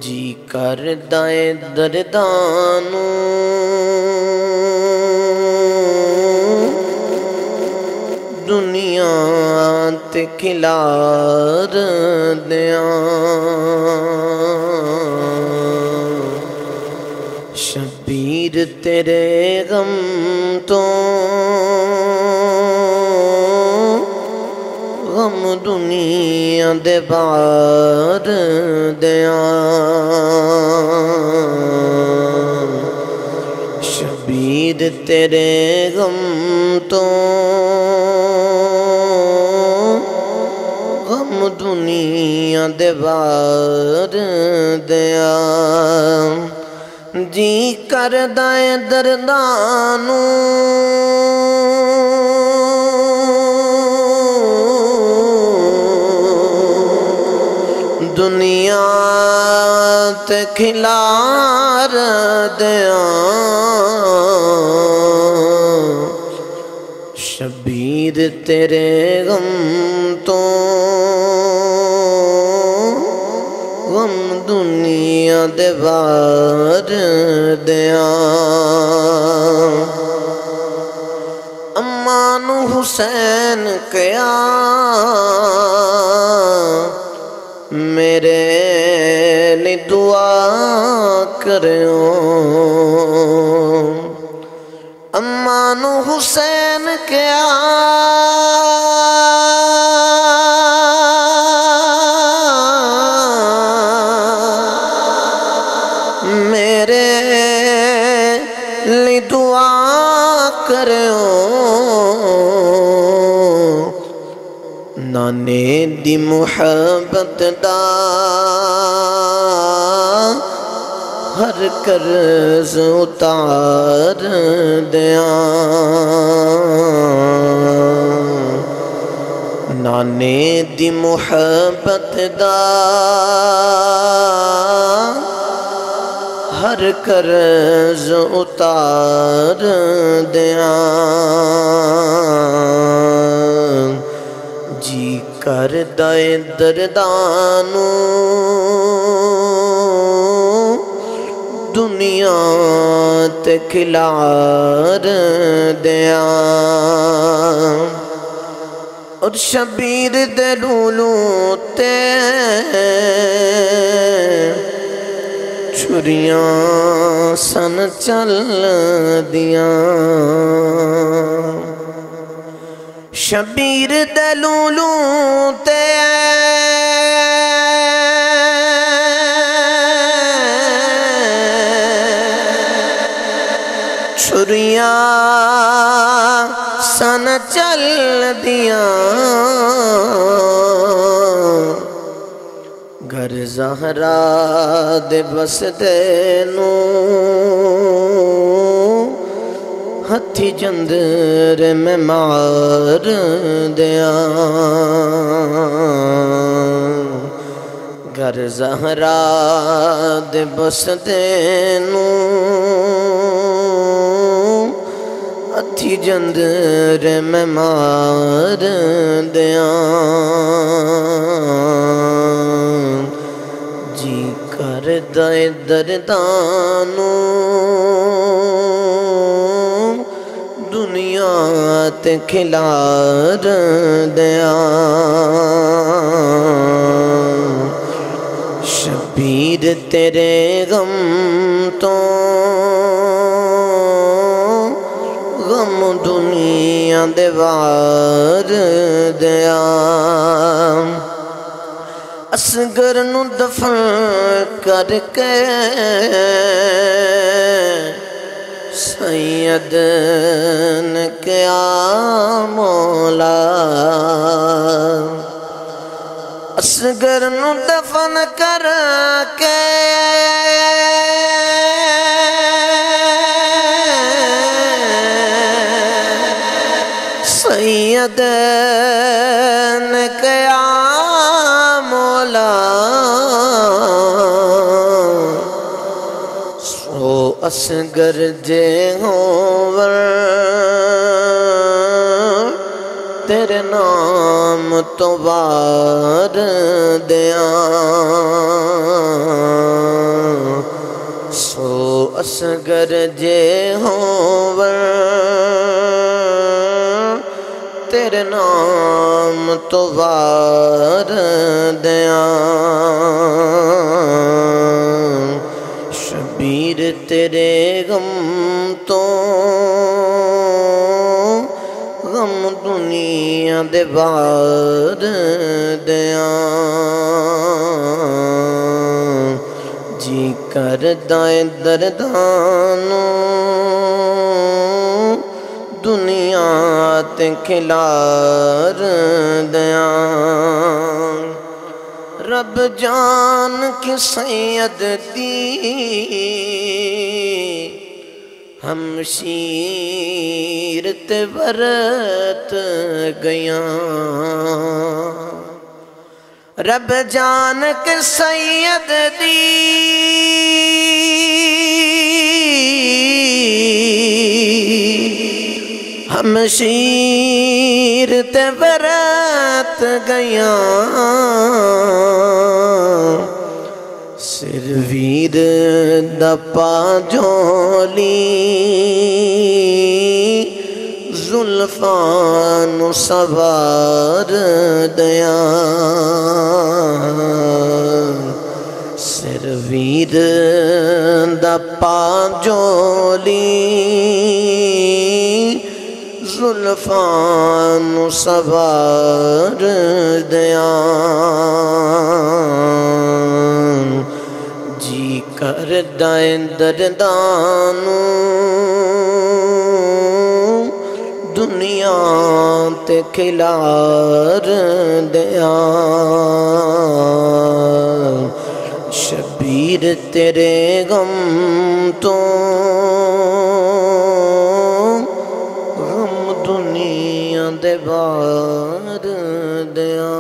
जी करदा है दर्दां नूं दुनिया ते खिलार दियां। शबीर तेरे गम तो गम दुनिया दे बार दियां। शबीर तेरे गम तो गम दुनिया दे बार दियां। जी करदा है दर्दां नूं दुनिया ते खिलार दियां। शबीर तेरे गम तो गम दुनिया दे बार दियां। अम्मा नू हुसैन कया मेरे लिए दुआ करियो। अम्मा नू हुसैन कया मेरे लिए दुआ करियो। नाने दी मुहब्बत दा हर कर्ज उतार दियां। नाने दी मुहब्बत दा हर कर्ज उतार दियां। जी करदा है दर्दां नूं दुनिया ते खिलार दियां। और शबीर दे लूलू ते छुरियां सन चल दियां। शबीर दे लूलू ते छुरियां सन चल दियां। घर ज़हरा दे बसदे नूं हथी जंदर में मार दियां। घर ज़हरा दे बसदे नूं हथी जंदर में मार दियां। जी करदा है दर्दां नूं दुनिया ते खिलार दियां। शबीर तेरे गम तो गम दुनिया दे वार दियां। असगर नू दफन करके सैयद ने क्या मौला। असगर नू दफन करके सैयद ने क्या मौला। सो असगर जे होवर तेरे नाम तो वार दियां। गरजे होवर तेरे नाम तो वार दियां शबीर तेरे गम तो गम दुनिया दे बार दियां जी करदा है दर्दानू दुनिया ते खिलार दियां रब जान की सैयद दी हमशीर ते वरत गया रब जान के सैयद दी हमशीर ते वरत गया सिर वीर दपा झोली जुल्फान सवार दिया सिर वीर दपा झोली जुल्फान सवार दिया जी करदा है दर्दानू दुनिया ते खिलार दिया शबीर तेरे गम तो गम दुनिया दे बार दिया।